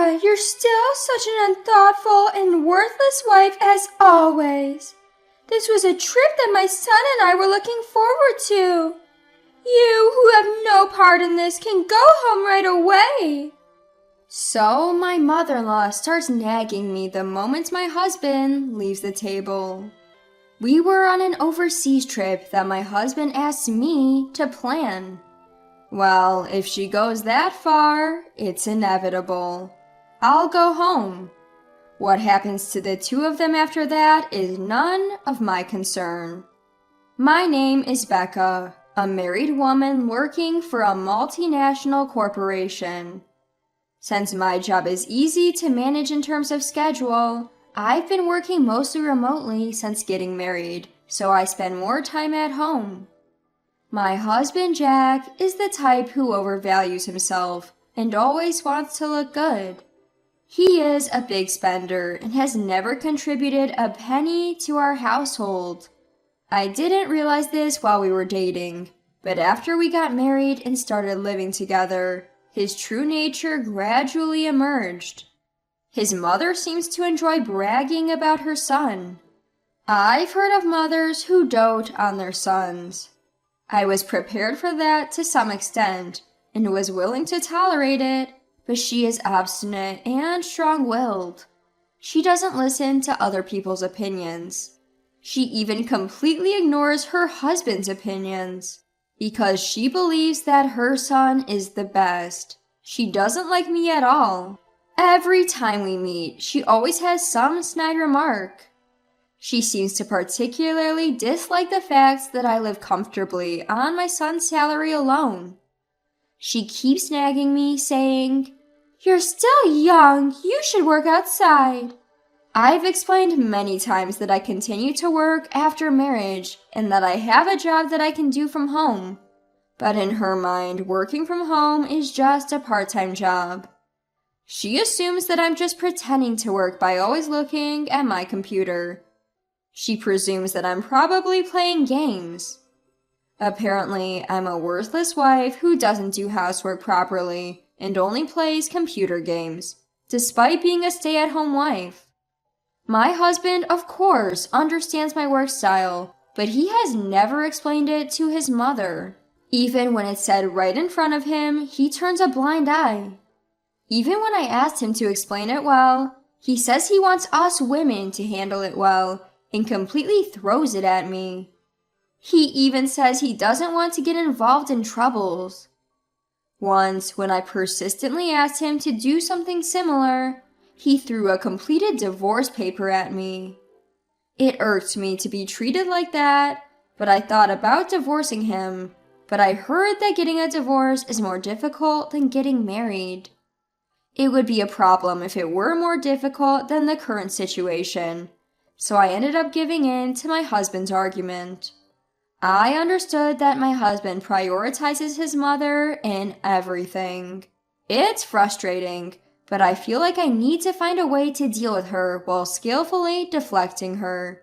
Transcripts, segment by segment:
Becca, you're still such an unthoughtful and worthless wife as always. This was a trip that my son and I were looking forward to. You, who have no part in this, can go home right away. So my mother-in-law starts nagging me the moment my husband leaves the table. We were on an overseas trip that my husband asked me to plan. Well, if she goes that far, it's inevitable. I'll go home. What happens to the two of them after that is none of my concern. My name is Becca, a married woman working for a multinational corporation. Since my job is easy to manage in terms of schedule, I've been working mostly remotely since getting married, so I spend more time at home. My husband, Jack, is the type who overvalues himself and always wants to look good. He is a big spender and has never contributed a penny to our household. I didn't realize this while we were dating, but after we got married and started living together, his true nature gradually emerged. His mother seems to enjoy bragging about her son. I've heard of mothers who dote on their sons. I was prepared for that to some extent and was willing to tolerate it, but she is obstinate and strong-willed. She doesn't listen to other people's opinions. She even completely ignores her husband's opinions because she believes that her son is the best. She doesn't like me at all. Every time we meet, she always has some snide remark. She seems to particularly dislike the fact that I live comfortably on my son's salary alone. She keeps nagging me, saying, "You're still young, you should work outside." I've explained many times that I continue to work after marriage and that I have a job that I can do from home. But in her mind, working from home is just a part-time job. She assumes that I'm just pretending to work by always looking at my computer. She presumes that I'm probably playing games. Apparently, I'm a worthless wife who doesn't do housework properly and only plays computer games, despite being a stay-at-home wife. My husband, of course, understands my work style, but he has never explained it to his mother. Even when it's said right in front of him, he turns a blind eye. Even when I asked him to explain it well, he says he wants us women to handle it well and completely throws it at me. He even says he doesn't want to get involved in troubles. Once, when I persistently asked him to do something similar, he threw a completed divorce paper at me. It irked me to be treated like that, but I thought about divorcing him. But I heard that getting a divorce is more difficult than getting married. It would be a problem if it were more difficult than the current situation, so I ended up giving in to my husband's argument. I understood that my husband prioritizes his mother in everything. It's frustrating, but I feel like I need to find a way to deal with her while skillfully deflecting her.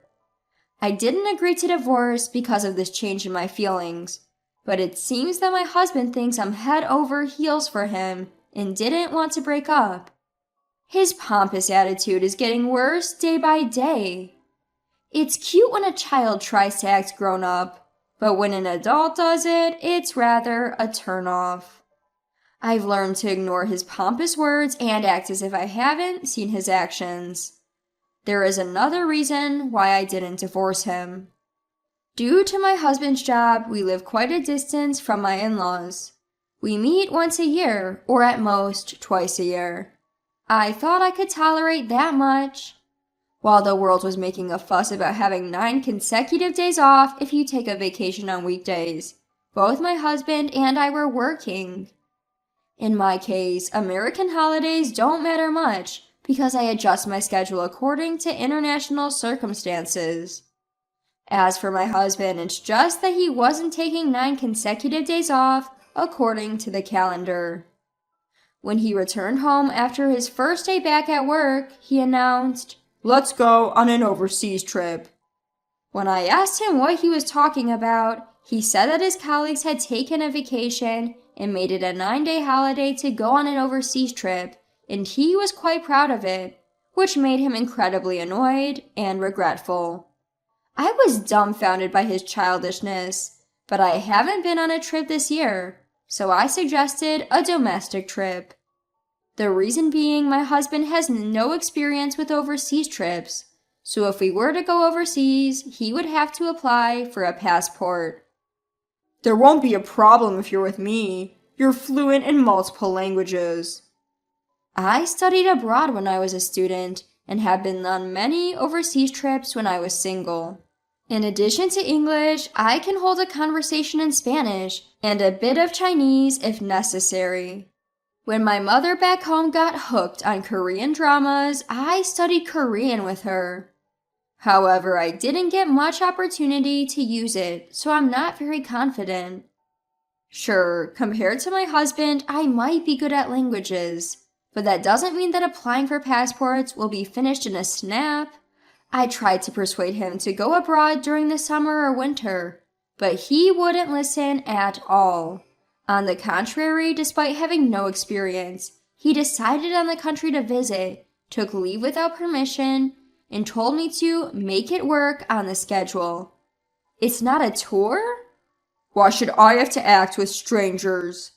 I didn't agree to divorce because of this change in my feelings, but it seems that my husband thinks I'm head over heels for him and didn't want to break up. His pompous attitude is getting worse day by day. It's cute when a child tries to act grown up, but when an adult does it, it's rather a turn-off. I've learned to ignore his pompous words and act as if I haven't seen his actions. There is another reason why I didn't divorce him. Due to my husband's job, we live quite a distance from my in-laws. We meet once a year, or at most twice a year. I thought I could tolerate that much. While the world was making a fuss about having 9 consecutive days off if you take a vacation on weekdays, both my husband and I were working. In my case, American holidays don't matter much because I adjust my schedule according to international circumstances. As for my husband, it's just that he wasn't taking 9 consecutive days off according to the calendar. When he returned home after his first day back at work, he announced, "Let's go on an overseas trip." When I asked him what he was talking about, he said that his colleagues had taken a vacation and made it a 9-day holiday to go on an overseas trip and he was quite proud of it, which made him incredibly annoyed and regretful. I was dumbfounded by his childishness, but I haven't been on a trip this year, so I suggested a domestic trip. The reason being my husband has no experience with overseas trips, so if we were to go overseas, he would have to apply for a passport. There won't be a problem if you're with me. You're fluent in multiple languages. I studied abroad when I was a student and have been on many overseas trips when I was single. In addition to English, I can hold a conversation in Spanish and a bit of Chinese if necessary. When my mother back home got hooked on Korean dramas, I studied Korean with her. However, I didn't get much opportunity to use it, so I'm not very confident. Sure, compared to my husband, I might be good at languages, but that doesn't mean that applying for passports will be finished in a snap. I tried to persuade him to go abroad during the summer or winter, but he wouldn't listen at all. On the contrary, despite having no experience, he decided on the country to visit, took leave without permission, and told me to make it work on the schedule. It's not a tour? Why should I have to act with strangers?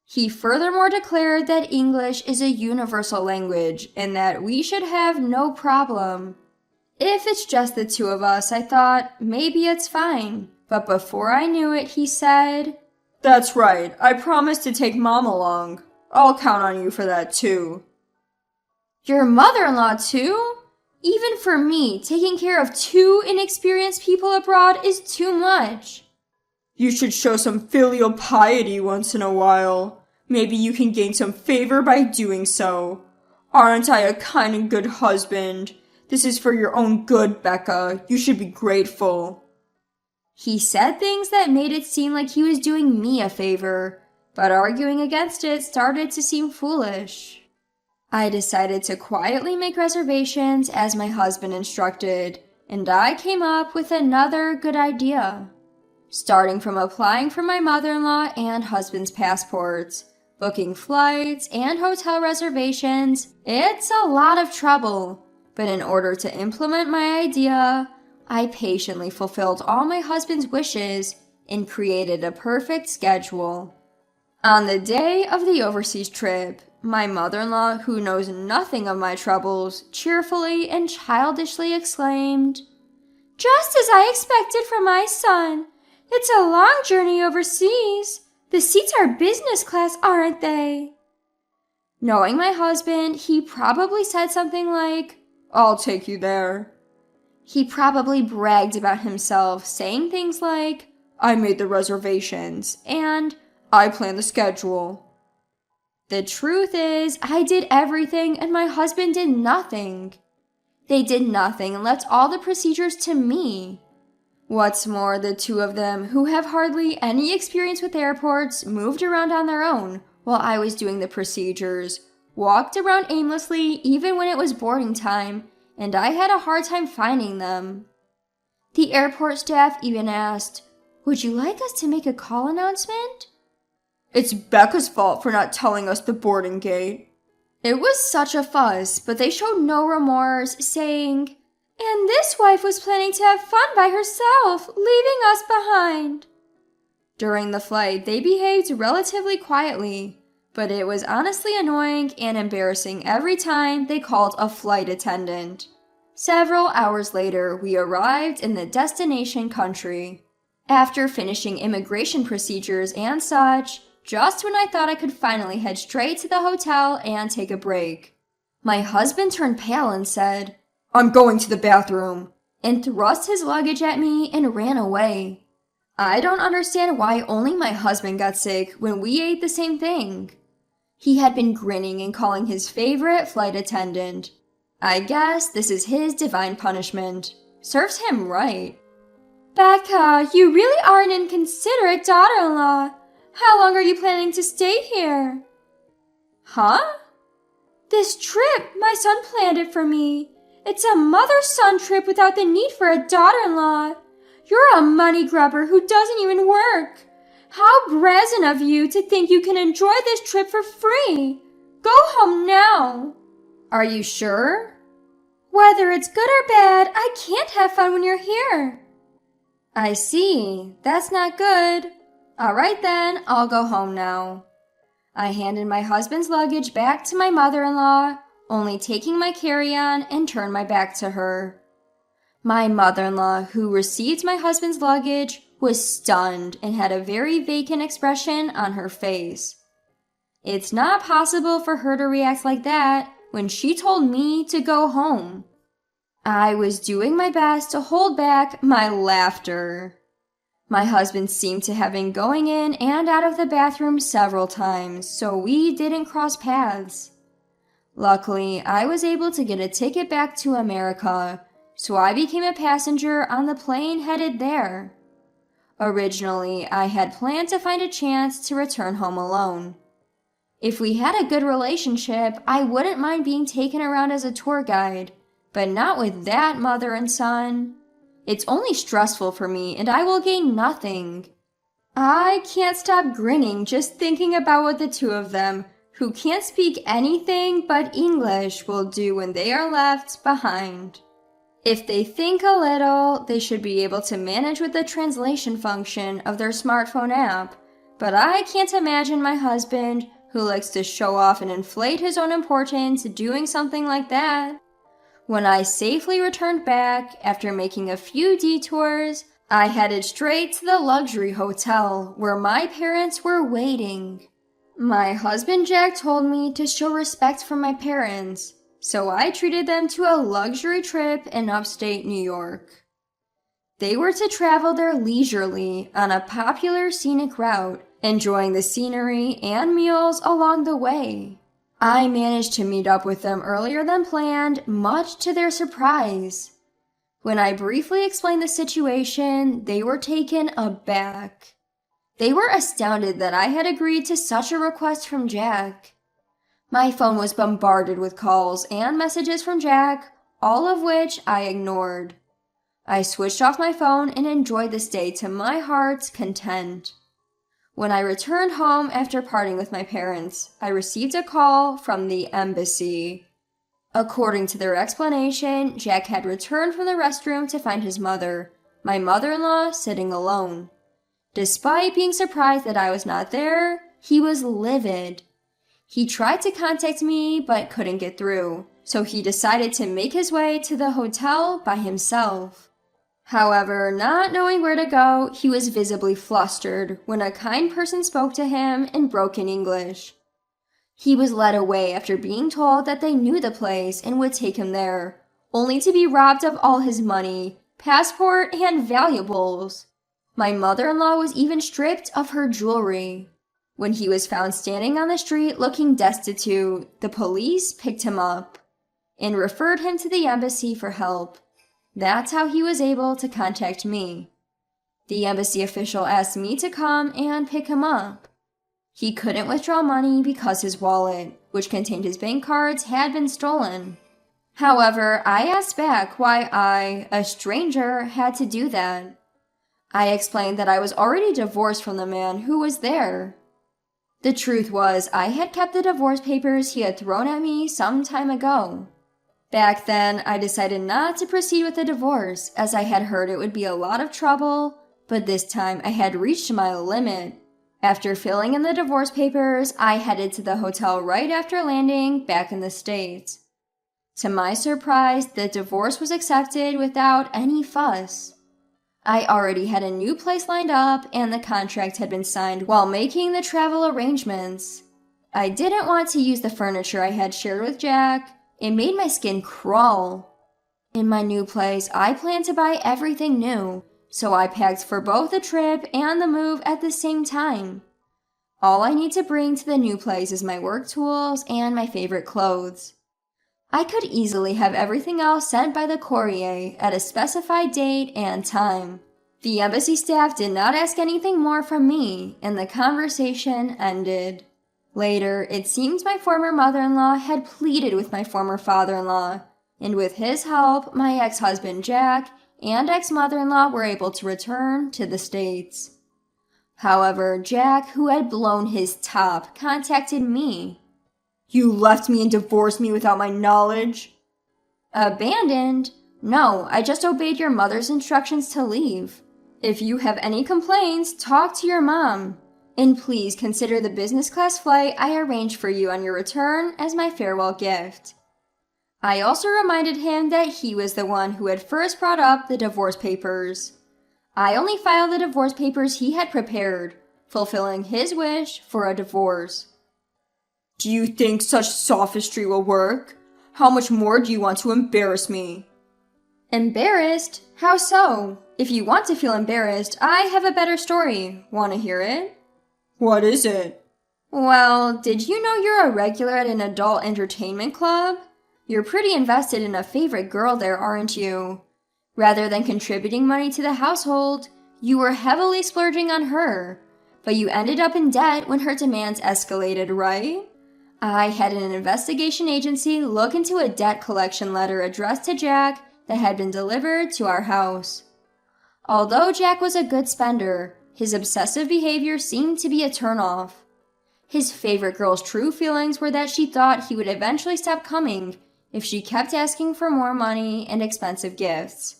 He furthermore declared that English is a universal language and that we should have no problem. If it's just the two of us, I thought, maybe it's fine. But before I knew it, he said, That's right, I promised to take Mom along. I'll count on you for that too. Your mother-in-law too? Even for me, taking care of two inexperienced people abroad is too much. You should show some filial piety once in a while. Maybe you can gain some favor by doing so. Aren't I a kind and good husband? This is for your own good, Becca. You should be grateful. He said things that made it seem like he was doing me a favor, but arguing against it started to seem foolish. I decided to quietly make reservations as my husband instructed, and I came up with another good idea. Starting from applying for my mother-in-law and husband's passports, booking flights and hotel reservations, it's a lot of trouble. But in order to implement my idea, I patiently fulfilled all my husband's wishes and created a perfect schedule. On the day of the overseas trip, my mother-in-law, who knows nothing of my troubles, cheerfully and childishly exclaimed, "Just as I expected from my son. It's a long journey overseas. The seats are business class, aren't they?" Knowing my husband, he probably said something like, "I'll take you there." He probably bragged about himself, saying things like, "I made the reservations," and "I planned the schedule." The truth is, I did everything and my husband did nothing. They did nothing and left all the procedures to me. What's more, the two of them, who have hardly any experience with airports, moved around on their own while I was doing the procedures, walked around aimlessly even when it was boarding time, and I had a hard time finding them. The airport staff even asked, "Would you like us to make a call announcement?" It's Becca's fault for not telling us the boarding gate. It was such a fuss, but they showed no remorse, saying, "And this wife was planning to have fun by herself, leaving us behind." During the flight, they behaved relatively quietly, but it was honestly annoying and embarrassing every time they called a flight attendant. Several hours later, we arrived in the destination country. After finishing immigration procedures and such, just when I thought I could finally head straight to the hotel and take a break, my husband turned pale and said, "I'm going to the bathroom," and thrust his luggage at me and ran away. I don't understand why only my husband got sick when we ate the same thing. He had been grinning and calling his favorite flight attendant. I guess this is his divine punishment. Serves him right. "Becca, you really are an inconsiderate daughter-in-law. How long are you planning to stay here?" "Huh?" "This trip, my son planned it for me. It's a mother-son trip without the need for a daughter-in-law. You're a money grubber who doesn't even work. How brazen of you to think you can enjoy this trip for free. Go home now. Are you sure? Whether it's good or bad, I can't have fun when you're here. I see. That's not good. All right then, I'll go home now. I handed my husband's luggage back to my mother-in-law, only taking my carry-on and turned my back to her. My mother-in-law, who received my husband's luggage, was stunned and had a very vacant expression on her face. It's not possible for her to react like that when she told me to go home. I was doing my best to hold back my laughter. My husband seemed to have been going in and out of the bathroom several times, so we didn't cross paths. Luckily, I was able to get a ticket back to America, so I became a passenger on the plane headed there. Originally, I had planned to find a chance to return home alone. If we had a good relationship, I wouldn't mind being taken around as a tour guide, but not with that mother and son. It's only stressful for me, and I will gain nothing. I can't stop grinning just thinking about what the two of them, who can't speak anything but English, will do when they are left behind. If they think a little, they should be able to manage with the translation function of their smartphone app, but I can't imagine my husband, who likes to show off and inflate his own importance, doing something like that. When I safely returned back, after making a few detours, I headed straight to the luxury hotel where my parents were waiting. My husband Jack told me to show respect for my parents, so I treated them to a luxury trip in upstate New York. They were to travel there leisurely on a popular scenic route, enjoying the scenery and meals along the way. I managed to meet up with them earlier than planned, much to their surprise. When I briefly explained the situation, they were taken aback. They were astounded that I had agreed to such a request from Jack. My phone was bombarded with calls and messages from Jack, all of which I ignored. I switched off my phone and enjoyed the stay to my heart's content. When I returned home after parting with my parents, I received a call from the embassy. According to their explanation, Jack had returned from the restroom to find his mother, my mother-in-law, sitting alone. Despite being surprised that I was not there, he was livid. He tried to contact me but couldn't get through, so he decided to make his way to the hotel by himself. However, not knowing where to go, he was visibly flustered when a kind person spoke to him in broken English. He was led away after being told that they knew the place and would take him there, only to be robbed of all his money, passport, and valuables. My mother-in-law was even stripped of her jewelry. When he was found standing on the street looking destitute, the police picked him up and referred him to the embassy for help. That's how he was able to contact me. The embassy official asked me to come and pick him up. He couldn't withdraw money because his wallet, which contained his bank cards, had been stolen. However, I asked back why I, a stranger, had to do that. I explained that I was already divorced from the man who was there. The truth was, I had kept the divorce papers he had thrown at me some time ago. Back then, I decided not to proceed with the divorce, as I had heard it would be a lot of trouble, but this time I had reached my limit. After filling in the divorce papers, I headed to the hotel right after landing back in the States. To my surprise, the divorce was accepted without any fuss. I already had a new place lined up, and the contract had been signed while making the travel arrangements. I didn't want to use the furniture I had shared with Jack. It made my skin crawl. In my new place, I planned to buy everything new, so I packed for both the trip and the move at the same time. All I need to bring to the new place is my work tools and my favorite clothes. I could easily have everything else sent by the courier at a specified date and time. The embassy staff did not ask anything more from me, and the conversation ended. Later, it seems my former mother-in-law had pleaded with my former father-in-law, and with his help, my ex-husband Jack and ex-mother-in-law were able to return to the States. However, Jack, who had blown his top, contacted me. You left me and divorced me without my knowledge? Abandoned? No, I just obeyed your mother's instructions to leave. If you have any complaints, talk to your mom. And please consider the business class flight I arranged for you on your return as my farewell gift. I also reminded him that he was the one who had first brought up the divorce papers. I only filed the divorce papers he had prepared, fulfilling his wish for a divorce. Do you think such sophistry will work? How much more do you want to embarrass me? Embarrassed? How so? If you want to feel embarrassed, I have a better story. Want to hear it? What is it? Well, did you know you're a regular at an adult entertainment club? You're pretty invested in a favorite girl there, aren't you? Rather than contributing money to the household, you were heavily splurging on her. But you ended up in debt when her demands escalated, right? I had an investigation agency look into a debt collection letter addressed to Jack that had been delivered to our house. Although Jack was a good spender, his obsessive behavior seemed to be a turnoff. His favorite girl's true feelings were that she thought he would eventually stop coming if she kept asking for more money and expensive gifts.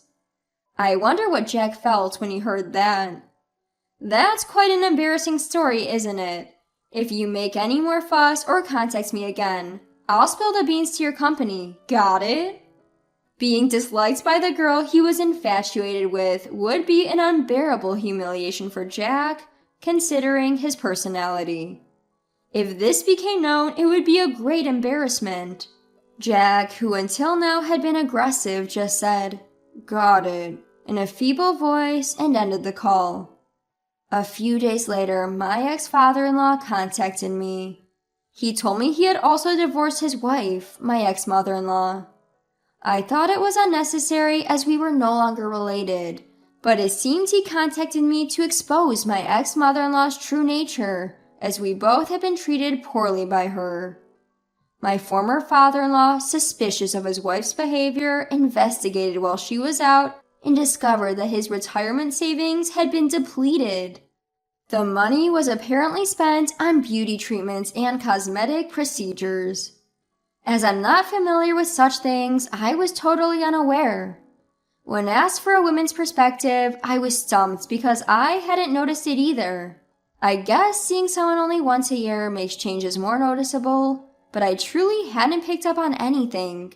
I wonder what Jack felt when he heard that. That's quite an embarrassing story, isn't it? If you make any more fuss or contact me again, I'll spill the beans to your company. Got it? Being disliked by the girl he was infatuated with would be an unbearable humiliation for Jack, considering his personality. If this became known, it would be a great embarrassment. Jack, who until now had been aggressive, just said, "Got it," in a feeble voice and ended the call. A few days later, my ex-father-in-law contacted me. He told me he had also divorced his wife, my ex-mother-in-law. I thought it was unnecessary as we were no longer related, but it seemed he contacted me to expose my ex-mother-in-law's true nature, as we both had been treated poorly by her. My former father-in-law, suspicious of his wife's behavior, investigated while she was out and discovered that his retirement savings had been depleted. The money was apparently spent on beauty treatments and cosmetic procedures. As I'm not familiar with such things, I was totally unaware. When asked for a woman's perspective, I was stumped because I hadn't noticed it either. I guess seeing someone only once a year makes changes more noticeable, but I truly hadn't picked up on anything.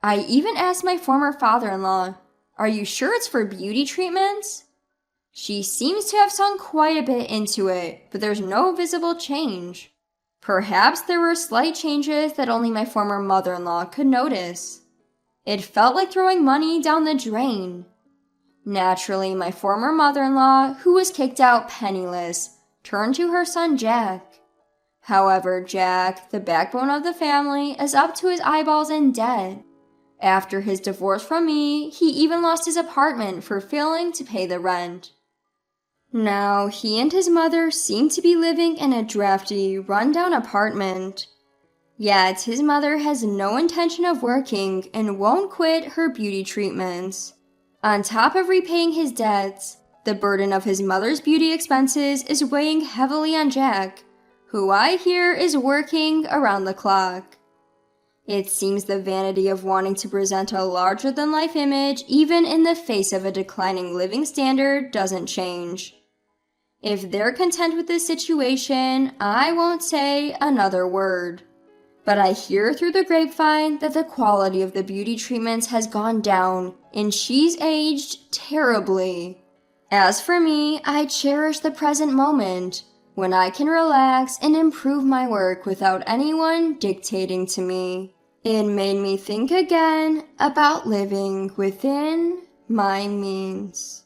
I even asked my former father-in-law, "Are you sure it's for beauty treatments?" She seems to have sunk quite a bit into it, but there's no visible change. Perhaps there were slight changes that only my former mother-in-law could notice. It felt like throwing money down the drain. Naturally, my former mother-in-law, who was kicked out penniless, turned to her son Jack. However, Jack, the backbone of the family, is up to his eyeballs in debt. After his divorce from me, he even lost his apartment for failing to pay the rent. Now, he and his mother seem to be living in a drafty, run-down apartment. Yet, his mother has no intention of working and won't quit her beauty treatments. On top of repaying his debts, the burden of his mother's beauty expenses is weighing heavily on Jack, who I hear is working around the clock. It seems the vanity of wanting to present a larger-than-life image, even in the face of a declining living standard, doesn't change. If they're content with this situation, I won't say another word. But I hear through the grapevine that the quality of the beauty treatments has gone down, and she's aged terribly. As for me, I cherish the present moment, when I can relax and improve my work without anyone dictating to me. It made me think again about living within my means.